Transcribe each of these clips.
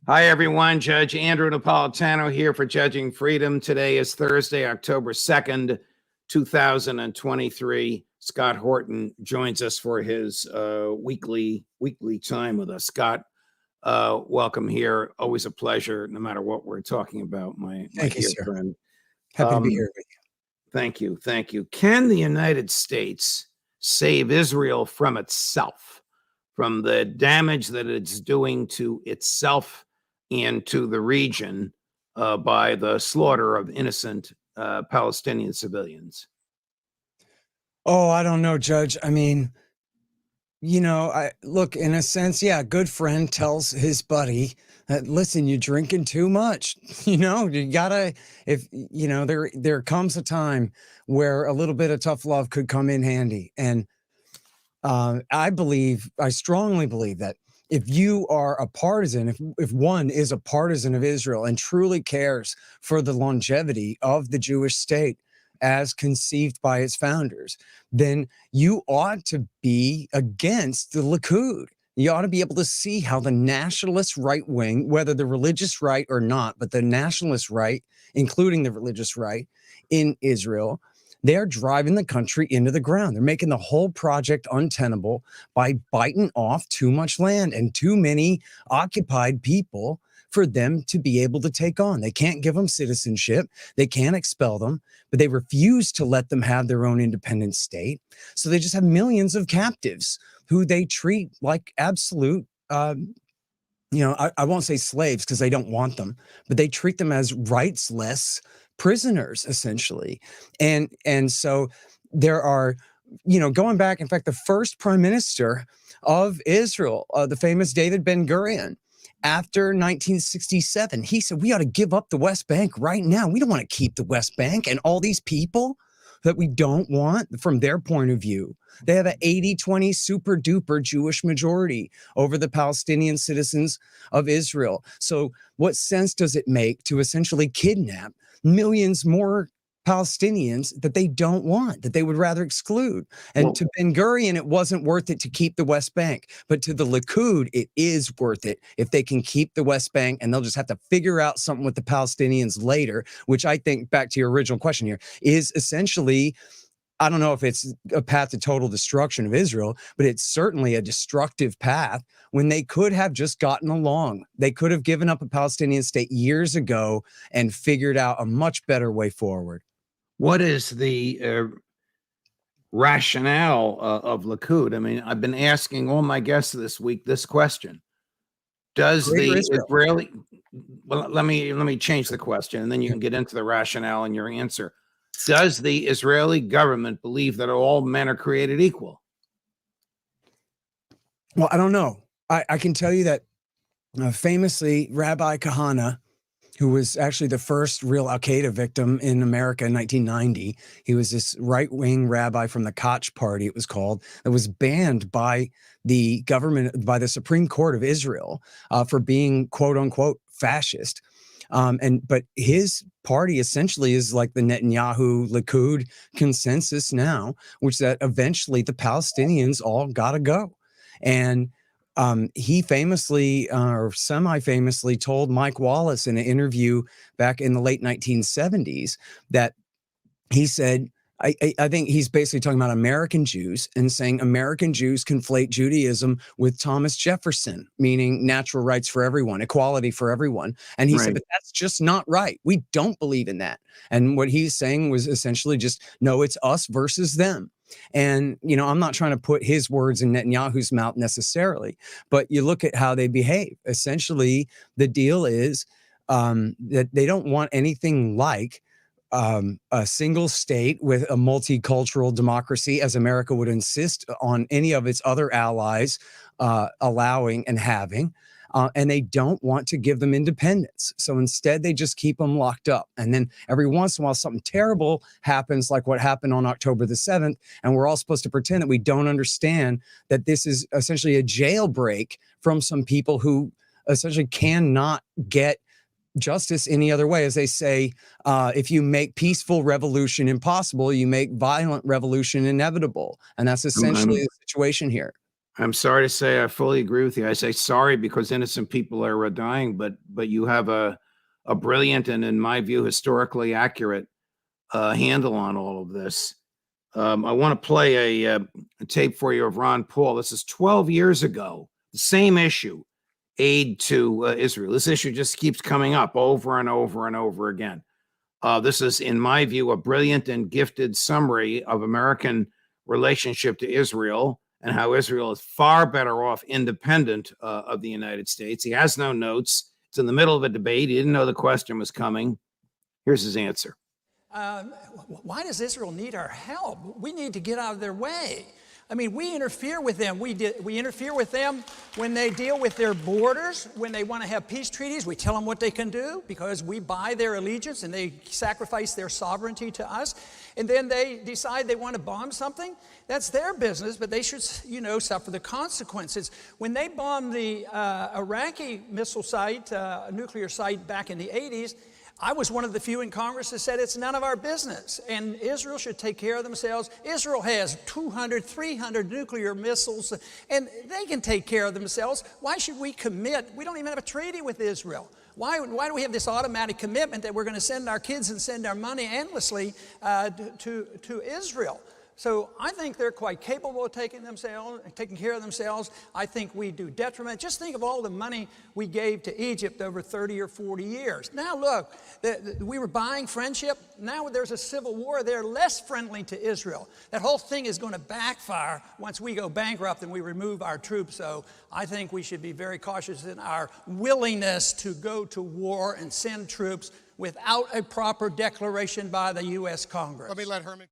Hi, everyone. Judge Andrew Napolitano here for Judging Freedom. Today is Thursday, October 2nd, 2023. Scott Horton joins us for his weekly time with us. Scott, welcome here. Always a pleasure, no matter what we're talking about, my dear friend. Happy to be here with you. Thank you. Thank you. Can the United States save Israel from itself, from the damage that it's doing to itself and to the region by the slaughter of innocent Palestinian civilians? Oh, I don't know, Judge. I mean, look, in a sense, yeah, a good friend tells his buddy that, listen, you're drinking too much. You gotta, there comes a time where a little bit of tough love could come in handy. And I strongly believe that if you are a partisan, if one is a partisan of Israel and truly cares for the longevity of the Jewish state as conceived by its founders, then you ought to be against the Likud. You ought to be able to see how the nationalist right wing, whether the religious right or not, but the nationalist right, including the religious right in Israel, they're driving the country into the ground. They're making the whole project untenable by biting off too much land and too many occupied people for them to be able to take on. They can't give them citizenship. They can't expel them, but they refuse to let them have their own independent state. So they just have millions of captives who they treat like absolute, I won't say slaves because they don't want them, but they treat them as rightsless prisoners, essentially. And so there are, going back, in fact, the first prime minister of Israel, the famous David Ben-Gurion, after 1967, he said, we ought to give up the West Bank right now. We don't want to keep the West Bank and all these people that we don't want from their point of view. They have an 80-20 super duper Jewish majority over the Palestinian citizens of Israel. So what sense does it make to essentially kidnap millions more Palestinians that they don't want, that they would rather exclude? And to Ben-Gurion, it wasn't worth it to keep the West Bank, but to the Likud, it is worth it if they can keep the West Bank, and they'll just have to figure out something with the Palestinians later, which I think, back to your original question here, is essentially, I don't know if it's a path to total destruction of Israel, but it's certainly a destructive path when they could have just gotten along. They could have given up a Palestinian state years ago and figured out a much better way forward. What is the rationale of Likud? I mean, I've been asking all my guests this week this question. Does the Israeli, well, let me change the question, and then you can get into the rationale in your answer. Does the Israeli government believe that all men are created equal? Well, I don't know. I can tell you that famously, Rabbi Kahana, who was actually the first real Al-Qaeda victim in America in 1990. He was this right-wing rabbi from the Koch Party, it was called, that was banned by the government, by the Supreme Court of Israel, for being, quote unquote, fascist. But his party essentially is like the Netanyahu Likud consensus now, which that eventually the Palestinians all gotta go. And he famously or semi-famously told Mike Wallace in an interview back in the late 1970s that he said, I think he's basically talking about American Jews and saying American Jews conflate Judaism with Thomas Jefferson, meaning natural rights for everyone, equality for everyone. And he said, but that's just not right. We don't believe in that. And what he's saying was essentially just, no, it's us versus them. And, I'm not trying to put his words in Netanyahu's mouth necessarily, but you look at how they behave. Essentially, the deal is that they don't want anything like a single state with a multicultural democracy, as America would insist on any of its other allies allowing and having. And they don't want to give them independence. So instead, they just keep them locked up. And then every once in a while, something terrible happens, like what happened on October the 7th. And we're all supposed to pretend that we don't understand that this is essentially a jailbreak from some people who essentially cannot get justice any other way. As they say, if you make peaceful revolution impossible, you make violent revolution inevitable. And that's essentially the situation here. I'm sorry to say I fully agree with you. I say sorry because innocent people are dying, but you have a brilliant and, in my view, historically accurate handle on all of this. I want to play a tape for you of Ron Paul. This is 12 years ago. The same issue, aid to Israel. This issue just keeps coming up over and over and over again. This is, in my view, a brilliant and gifted summary of American relationship to Israel and how Israel is far better off independent of the United States. He has no notes. It's in the middle of a debate. He didn't know the question was coming. Here's his answer. Why does Israel need our help? We need to get out of their way. I mean, we interfere with them. We interfere with them when they deal with their borders, when they want to have peace treaties. We tell them what they can do because we buy their allegiance and they sacrifice their sovereignty to us. And then they decide they want to bomb something. That's their business, but they should, suffer the consequences. When they bombed the Iraqi missile site, nuclear site back in the 80s, I was one of the few in Congress that said it's none of our business, and Israel should take care of themselves. Israel has 200, 300 nuclear missiles, and they can take care of themselves. Why should we commit? We don't even have a treaty with Israel. Why do we have this automatic commitment that we're going to send our kids and send our money endlessly to Israel? So I think they're quite capable of taking care of themselves. I think we do detriment. Just think of all the money we gave to Egypt over 30 or 40 years. Now look, we were buying friendship. Now there's a civil war. They're less friendly to Israel. That whole thing is going to backfire once we go bankrupt and we remove our troops. So I think we should be very cautious in our willingness to go to war and send troops without a proper declaration by the U.S. Congress. Let me let Herman.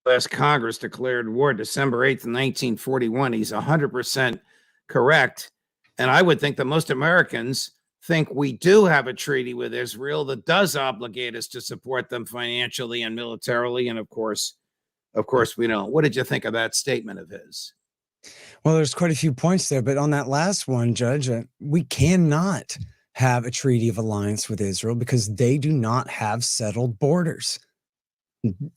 U.S. Congress declared war December 8th, 1941. He's 100% correct. And I would think that most Americans think we do have a treaty with Israel that does obligate us to support them financially and militarily. And of course, we don't. What did you think of that statement of his? Well, there's quite a few points there, but on that last one, Judge, we cannot have a treaty of alliance with Israel because they do not have settled borders.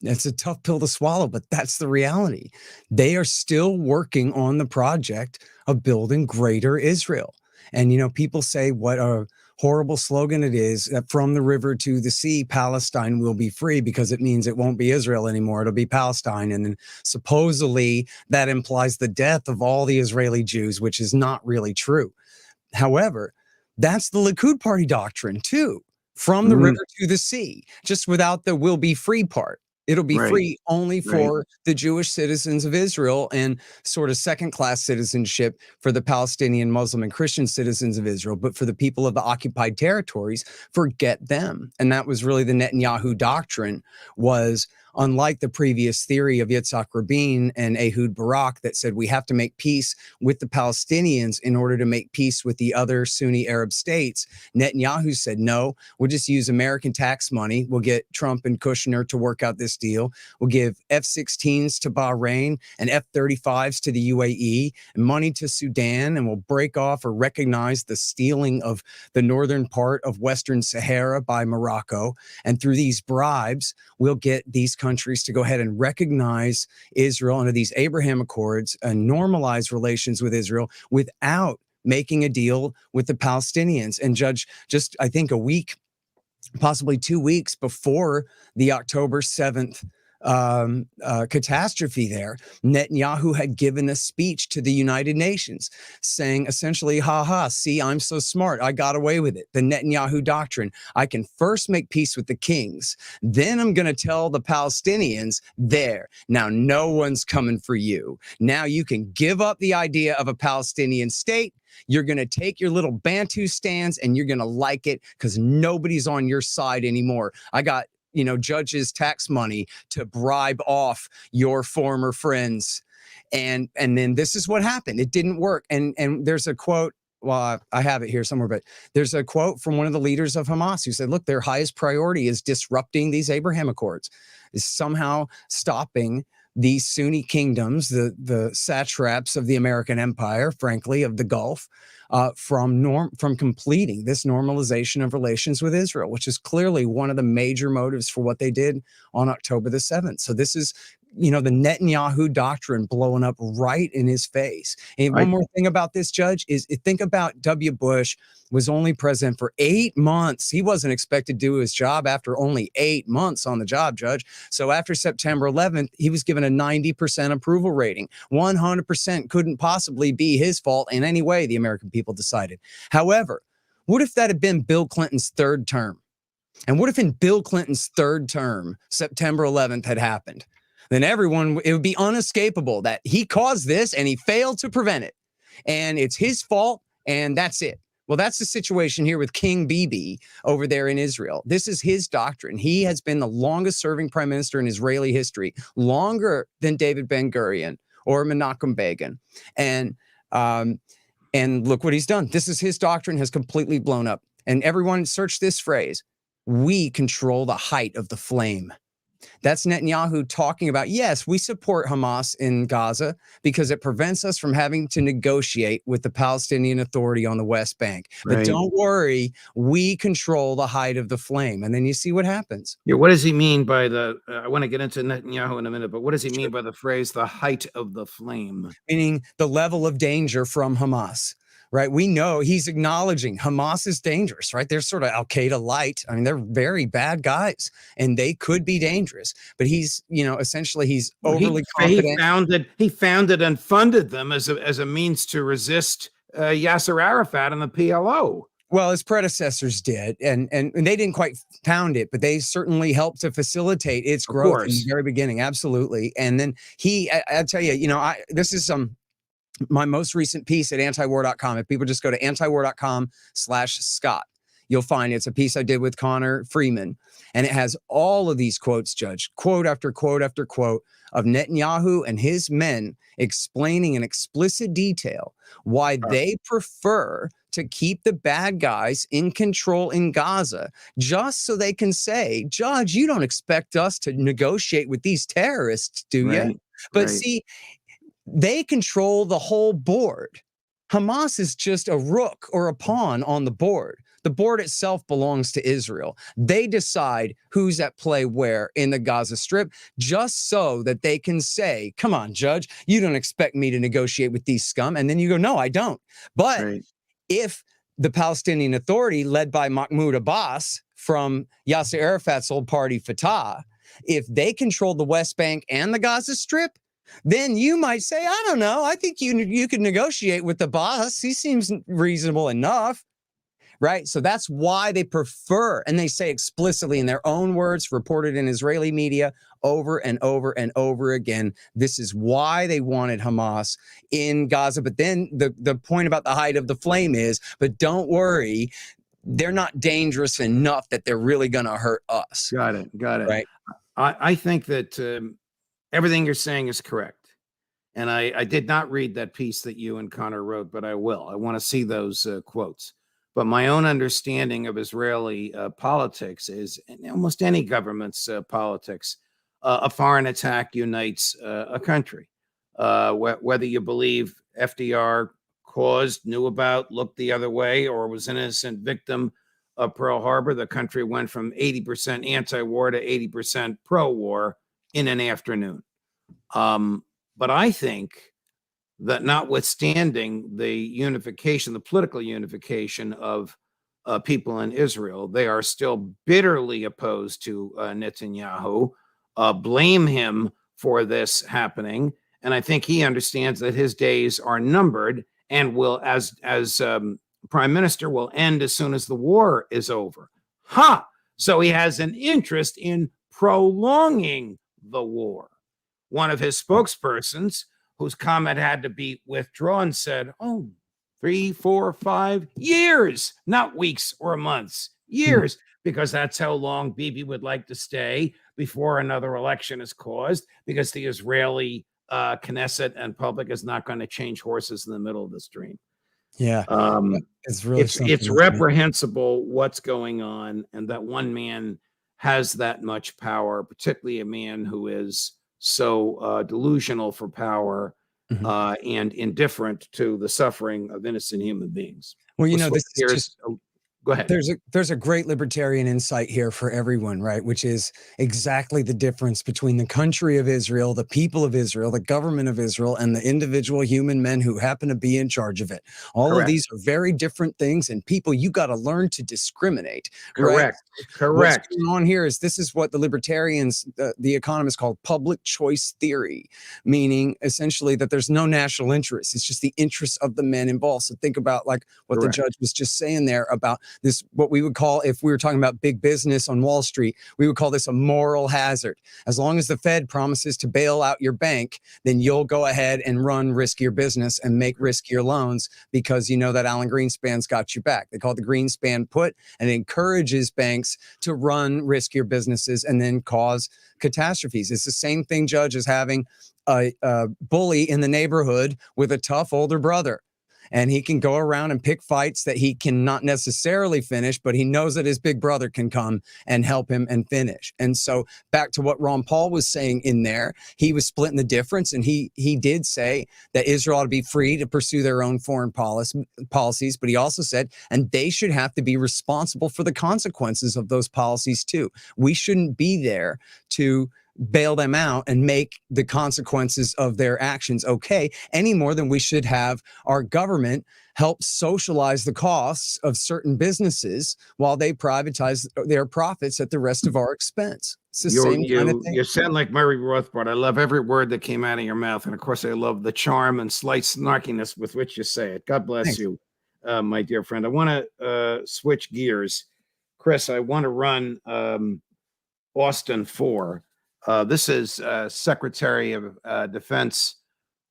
It's a tough pill to swallow, but that's the reality. They are still working on the project of building greater Israel. And, people say what a horrible slogan it is that from the river to the sea, Palestine will be free because it means it won't be Israel anymore. It'll be Palestine. And then supposedly that implies the death of all the Israeli Jews, which is not really true. However, that's the Likud party doctrine too. From the river to the sea, just without the will be free part. It'll be free only for the Jewish citizens of Israel and sort of second-class citizenship for the Palestinian, Muslim, and Christian citizens of Israel. But for the people of the occupied territories, forget them. And that was really the Netanyahu doctrine, was unlike the previous theory of Yitzhak Rabin and Ehud Barak that said we have to make peace with the Palestinians in order to make peace with the other Sunni Arab states. Netanyahu said, no, we'll just use American tax money. We'll get Trump and Kushner to work out this deal. We'll give F-16s to Bahrain and F-35s to the UAE and money to Sudan, and we'll break off or recognize the stealing of the northern part of Western Sahara by Morocco. And through these bribes, we'll get these countries to go ahead and recognize Israel under these Abraham Accords and normalize relations with Israel without making a deal with the Palestinians. And Judge, just I think a week, possibly 2 weeks before the October 7th catastrophe there, Netanyahu had given a speech to the United Nations saying essentially, see, I'm so smart. I got away with it. The Netanyahu doctrine. I can first make peace with the kings. Then I'm going to tell the Palestinians there. Now, no one's coming for you. Now you can give up the idea of a Palestinian state. You're going to take your little Bantu stands and you're going to like it because nobody's on your side anymore. I got judges' tax money to bribe off your former friends. And then this is what happened. It didn't work. And there's a quote, well, I have it here somewhere, but there's a quote from one of the leaders of Hamas who said, look, their highest priority is disrupting these Abraham Accords, is somehow stopping these Sunni kingdoms, the satraps of the American empire, frankly, of the Gulf, from completing this normalization of relations with Israel, which is clearly one of the major motives for what they did on October the 7th. So this is the Netanyahu Doctrine blowing up right in his face. And one more thing about this, Judge, is think about W. Bush was only president for 8 months. He wasn't expected to do his job after only 8 months on the job, Judge. So after September 11th, he was given a 90% approval rating. 100% couldn't possibly be his fault in any way, the American people decided. However, what if that had been Bill Clinton's third term? And what if in Bill Clinton's third term, September 11th had happened? Then it would be unescapable that he caused this and he failed to prevent it. And it's his fault, and that's it. Well, that's the situation here with King Bibi over there in Israel. This is his doctrine. He has been the longest serving prime minister in Israeli history, longer than David Ben-Gurion or Menachem Begin. And look what he's done. This is his doctrine, has completely blown up. And everyone search this phrase: we control the height of the flame. That's Netanyahu talking about, yes, we support Hamas in Gaza because it prevents us from having to negotiate with the Palestinian Authority on the West Bank. But don't worry, we control the height of the flame. And then you see what happens. Yeah, what does he mean by I want to get into Netanyahu in a minute, but what does he mean by the phrase, the height of the flame? Meaning the level of danger from Hamas. Right. We know he's acknowledging Hamas is dangerous, right? They're sort of Al-Qaeda light. I mean, they're very bad guys and they could be dangerous. But he's, essentially he's overly confident. He founded and funded them as a means to resist Yasser Arafat and the PLO. Well, his predecessors did, and they didn't quite found it, but they certainly helped to facilitate its growth in the very beginning. Absolutely. And then I tell you, this is my most recent piece at antiwar.com. If people just go to antiwar.com/Scott, you'll find it's a piece I did with Connor Freeman. And it has all of these quotes, Judge, quote after quote after quote of Netanyahu and his men explaining in explicit detail why they prefer to keep the bad guys in control in Gaza, just so they can say, Judge, you don't expect us to negotiate with these terrorists, do you? But see, they control the whole board. Hamas is just a rook or a pawn on the board. The board itself belongs to Israel. They decide who's at play where in the Gaza Strip, just so that they can say, come on, Judge, you don't expect me to negotiate with these scum. And then you go, no, I don't. But if the Palestinian Authority, led by Mahmoud Abbas from Yasser Arafat's old party, Fatah, if they control the West Bank and the Gaza Strip, then you might say, I don't know, I think you could negotiate with the boss. He seems reasonable enough, right? So that's why they prefer, and they say explicitly in their own words, reported in Israeli media over and over and over again, this is why they wanted Hamas in Gaza. But then the point about the height of the flame is, but don't worry, they're not dangerous enough that they're really going to hurt us. Got it. Right? I think that everything you're saying is correct. And I did not read that piece that you and Connor wrote, but I will. I want to see those quotes. But my own understanding of Israeli politics is, in almost any government's politics, a foreign attack unites a country. Whether you believe FDR knew about, looked the other way, or was an innocent victim of Pearl Harbor, the country went from 80% anti-war to 80% pro-war in an afternoon. But I think that notwithstanding the unification, the political unification of people in Israel, they are still bitterly opposed to Netanyahu, blame him for this happening. And I think he understands that his days are numbered and will, as prime minister, will end as soon as the war is over. So he has an interest in prolonging the war. One of his spokespersons, whose comment had to be withdrawn, said, 3, 4, 5 years, not weeks or months, years, because that's how long Bibi would like to stay before another election is caused, because the Israeli Knesset and public is not going to change horses in the middle of the stream. Yeah. It's really it's reprehensible what's going on, and that one man has that much power, particularly a man who is so delusional for power and indifferent to the suffering of innocent human beings. Well, this is go Go ahead. There's a great libertarian insight here for everyone, right? Which is exactly the difference between the country of Israel, the people of Israel, the government of Israel, and the individual human men who happen to be in charge of it. All Correct. of these are very different things, and people, you got to learn to discriminate. Correct. Right? Correct. What's going on here is this is what the libertarians, the economists call public choice theory, meaning essentially that there's no national interest. It's just the interests of the men involved. So think about like what Correct. the judge was just saying there about this, what we would call, if we were talking about big business on Wall Street, we would call this a moral hazard. As long as the Fed promises to bail out your bank, then you'll go ahead and run riskier business and make riskier loans because you know that Alan Greenspan's got you back. They call it the Greenspan put, and it encourages banks to run riskier businesses and then cause catastrophes. It's the same thing, Judge, as having a bully in the neighborhood with a tough older brother. And he can go around and pick fights that he cannot necessarily finish, but he knows that his big brother can come and help him and finish. And so back to what Ron Paul was saying in there, he was splitting the difference. And he did say that Israel ought to be free to pursue their own foreign policies. But he also said, and they should have to be responsible for the consequences of those policies too. We shouldn't be there to bail them out and make the consequences of their actions okay, any more than we should have our government help socialize the costs of certain businesses while they privatize their profits at the rest of our expense. It's the same kind of thing. You sound like Murray Rothbard. I love every word that came out of your mouth. And of course, I love the charm and slight snarkiness with which you say it. God bless Thanks. you, my dear friend. I want to switch gears. Chris, I want to run Austin 4. This is Secretary of Defense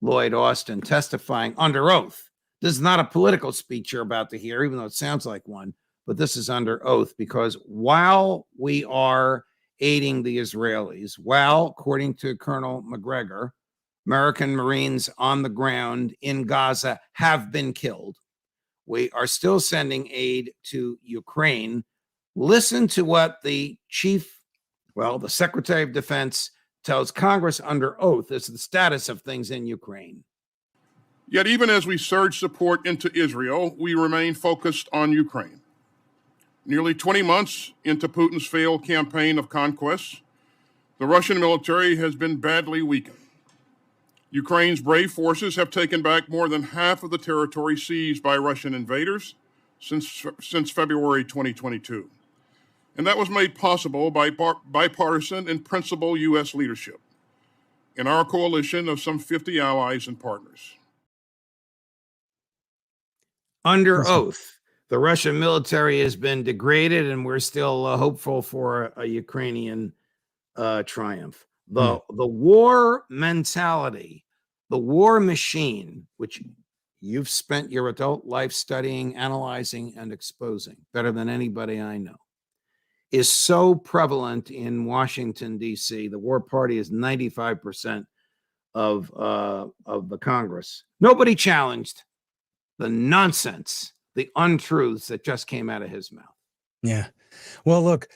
Lloyd Austin testifying under oath. This is not a political speech you're about to hear, even though it sounds like one, but this is under oath because while we are aiding the Israelis, while, according to Colonel McGregor, American Marines on the ground in Gaza have been killed, we are still sending aid to Ukraine. Listen to what the the Secretary of Defense tells Congress under oath is the status of things in Ukraine. Yet even as we surge support into Israel, we remain focused on Ukraine. Nearly 20 months into Putin's failed campaign of conquest, the Russian military has been badly weakened. Ukraine's brave forces have taken back more than half of the territory seized by Russian invaders since February 2022. And that was made possible by bipartisan and principled U.S. leadership in our coalition of some 50 allies and partners. Under oath, the Russian military has been degraded, and we're still hopeful for a Ukrainian triumph. The war mentality, the war machine, which you've spent your adult life studying, analyzing, and exposing better than anybody I know, is so prevalent in Washington, D.C. The war party is 95% of the Congress. Nobody challenged the nonsense, the untruths that just came out of his mouth. Yeah. Well, look,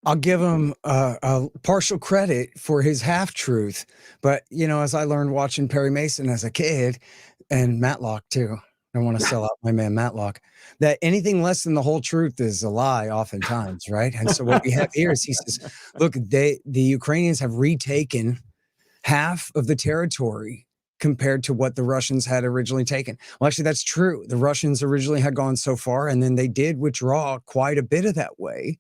I'll give him a partial credit for his half-truth. But, you know, as I learned watching Perry Mason as a kid, and Matlock too, I don't want to sell out my man Matlock, that anything less than the whole truth is a lie oftentimes, right? And so what we have here is he says, look, the Ukrainians have retaken half of the territory compared to what the Russians had originally taken. Well, actually, that's true. The Russians originally had gone so far, and then they did withdraw quite a bit of that way.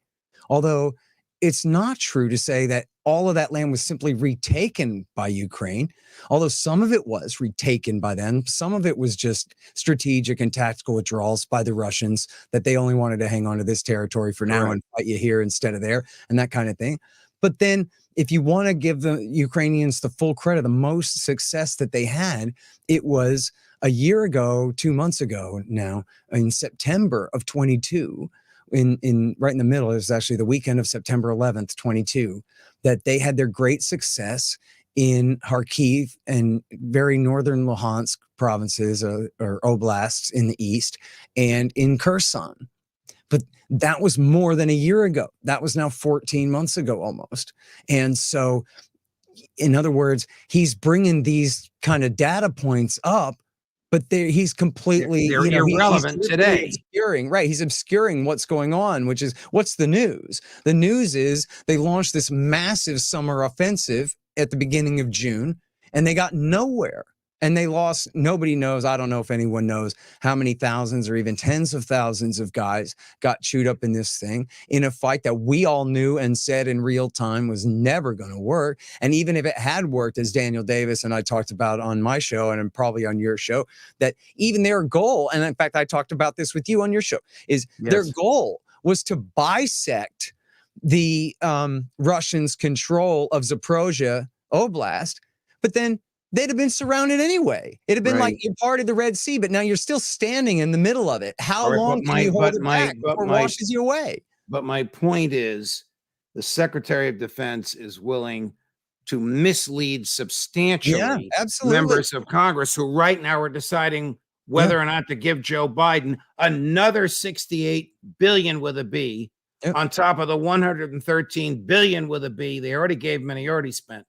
Although it's not true to say that all of that land was simply retaken by Ukraine, although some of it was retaken by them. Some of it was just strategic and tactical withdrawals by the Russians that they only wanted to hang on to this territory for now and fight you here instead of there and that kind of thing. But then if you want to give the Ukrainians the full credit, the most success that they had, it was a year ago, 2 months ago now, in September of 22, in right in the middle, it was actually the weekend of September 11th, 22, that they had their great success in Kharkiv and very northern Luhansk provinces or oblasts in the east and in Kherson. But that was more than a year ago. That was now 14 months ago almost. And so, in other words, he's bringing these kind of data points up but he's completely, they're irrelevant today. Obscuring, right? He's obscuring what's going on, which is what's the news? The news is they launched this massive summer offensive at the beginning of June, and they got nowhere. And they lost, nobody knows, I don't know if anyone knows how many thousands or even tens of thousands of guys got chewed up in this thing in a fight that we all knew and said in real time was never going to work. And even if it had worked, as Daniel Davis and I talked about on my show and probably on your show, that even their goal, and in fact, I talked about this with you on your show, is their goal was to bisect the Russians' control of Zaporozhye Oblast, but then they'd have been surrounded anyway. It'd have been like you're part of the Red Sea, but now you're still standing in the middle of it. How long can you hold it back before it washes you away? But my point is, the Secretary of Defense is willing to mislead substantially members of Congress who right now are deciding whether or not to give Joe Biden another $68 billion with a B on top of the $113 billion with a B they already gave him and he already spent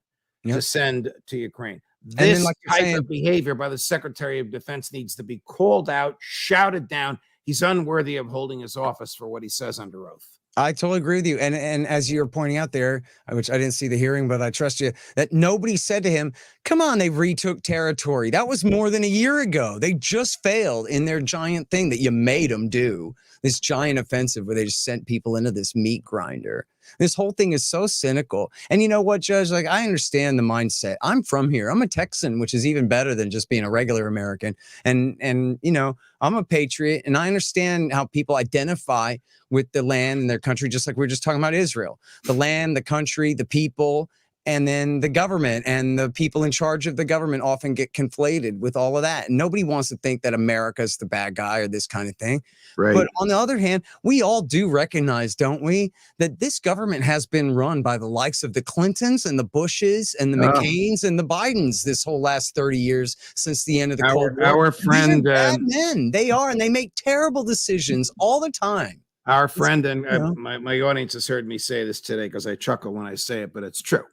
to send to Ukraine. This type of behavior by the Secretary of Defense needs to be called out, shouted down. He's unworthy of holding his office for what he says under oath. I totally agree with you. And as you're pointing out there, which I didn't see the hearing, but I trust you, that nobody said to him, come on, they retook territory. That was more than a year ago. They just failed in their giant thing that you made them do, this giant offensive where they just sent people into this meat grinder. This whole thing is so cynical. And you know what, Judge? Like, I understand the mindset. I'm from here. I'm a Texan, which is even better than just being a regular American. And you know, I'm a patriot, and I understand how people identify with the land and their country, just like we were just talking about Israel. The land, the country, the people, and then the government and the people in charge of the government often get conflated with all of that. And nobody wants to think that America is the bad guy or this kind of thing. Right. But on the other hand, we all do recognize, don't we, that this government has been run by the likes of the Clintons and the Bushes and the McCains and the Bidens this whole last 30 years since the end of the Cold War. Our friend, bad men. They are, and they make terrible decisions all the time. Our friend, and my audience has heard me say this today because I chuckle when I say it, but it's true.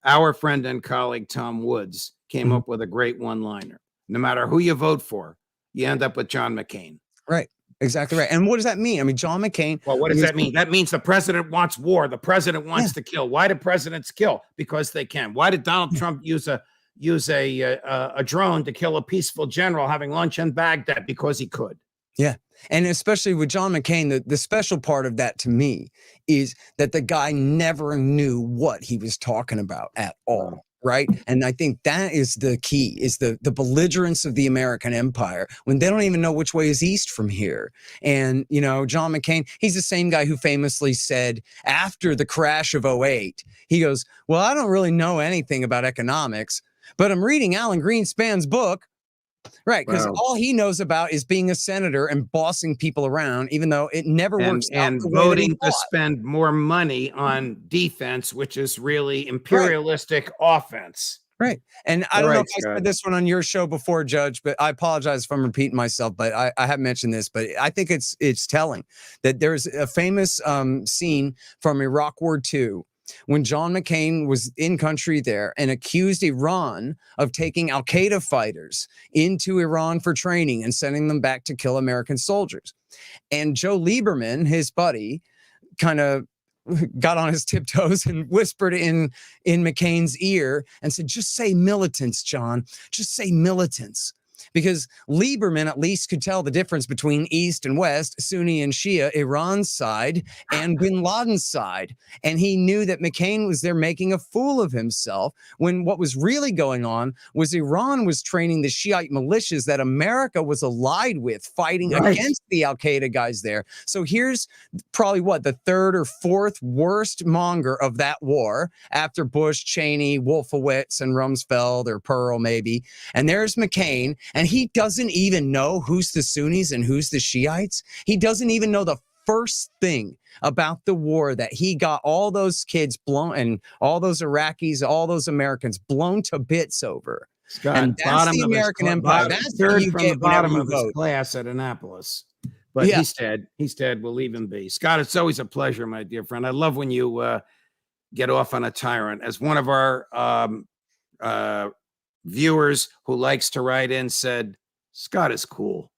Our friend and colleague Tom Woods came up with a great one-liner. No matter who you vote for, you end up with John McCain. Right. Exactly right. And what does that mean? I mean, John McCain. Well, what does that mean? That means the president wants war. The president wants to kill. Why do presidents kill? Because they can. Why did Donald Trump use a drone to kill a peaceful general having lunch in Baghdad? Because he could. Yeah. And especially with John McCain, the special part of that to me is that the guy never knew what he was talking about at all. Right. And I think that is the key, is the belligerence of the American empire when they don't even know which way is east from here. And, you know, John McCain, he's the same guy who famously said after the crash of 2008, he goes, well, I don't really know anything about economics, but I'm reading Alan Greenspan's book. Right, because all he knows about is being a senator and bossing people around, even though it never works out. And voting to spend more money on defense, which is really imperialistic offense. Right. And I don't know if I said this one on your show before, Judge, but I apologize if I'm repeating myself, but I have mentioned this, but I think it's telling that there's a famous scene from Iraq War II when John McCain was in country there and accused Iran of taking al-Qaeda fighters into Iran for training and sending them back to kill American soldiers. And Joe Lieberman, his buddy, kind of got on his tiptoes and whispered in McCain's ear and said, just say militants, John, just say militants. Because Lieberman at least could tell the difference between East and West, Sunni and Shia, Iran's side and bin Laden's side. And he knew that McCain was there making a fool of himself when what was really going on was Iran was training the Shiite militias that America was allied with, fighting against the al-Qaeda guys there. So here's probably the third or fourth worst monger of that war after Bush, Cheney, Wolfowitz, and Rumsfeld, or Pearl maybe. And there's McCain. And he doesn't even know who's the Sunnis and who's the Shiites. He doesn't even know the first thing about the war, that he got all those kids blown and all those Iraqis, all those Americans blown to bits over. Scott, and that's the American empire. That's third from the bottom of his class at Annapolis. But he's dead. He's dead. We'll leave him be. Scott, it's always a pleasure, my dear friend. I love when you get off on a tyrant. As one of our viewers who likes to write in said, Scott is cool.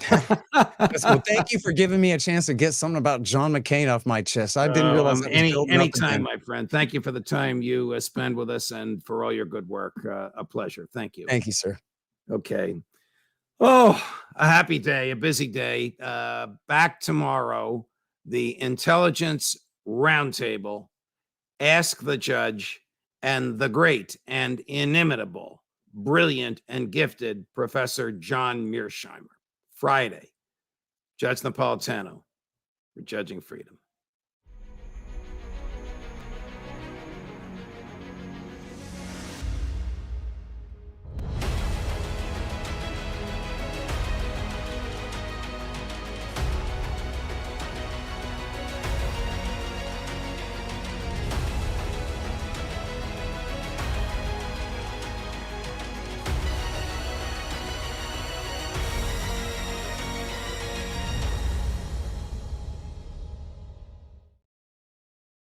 Well, thank you for giving me a chance to get something about John McCain off my chest. I didn't realize that was building up anytime, again. my friend. Thank you for the time you spend with us and for all your good work. A pleasure. Thank you. Thank you, sir. Okay. Oh, a happy day, a busy day. Back tomorrow, the Intelligence Roundtable, Ask the Judge, and the great and inimitable, brilliant and gifted Professor John Mearsheimer. Friday, Judge Napolitano for Judging Freedom.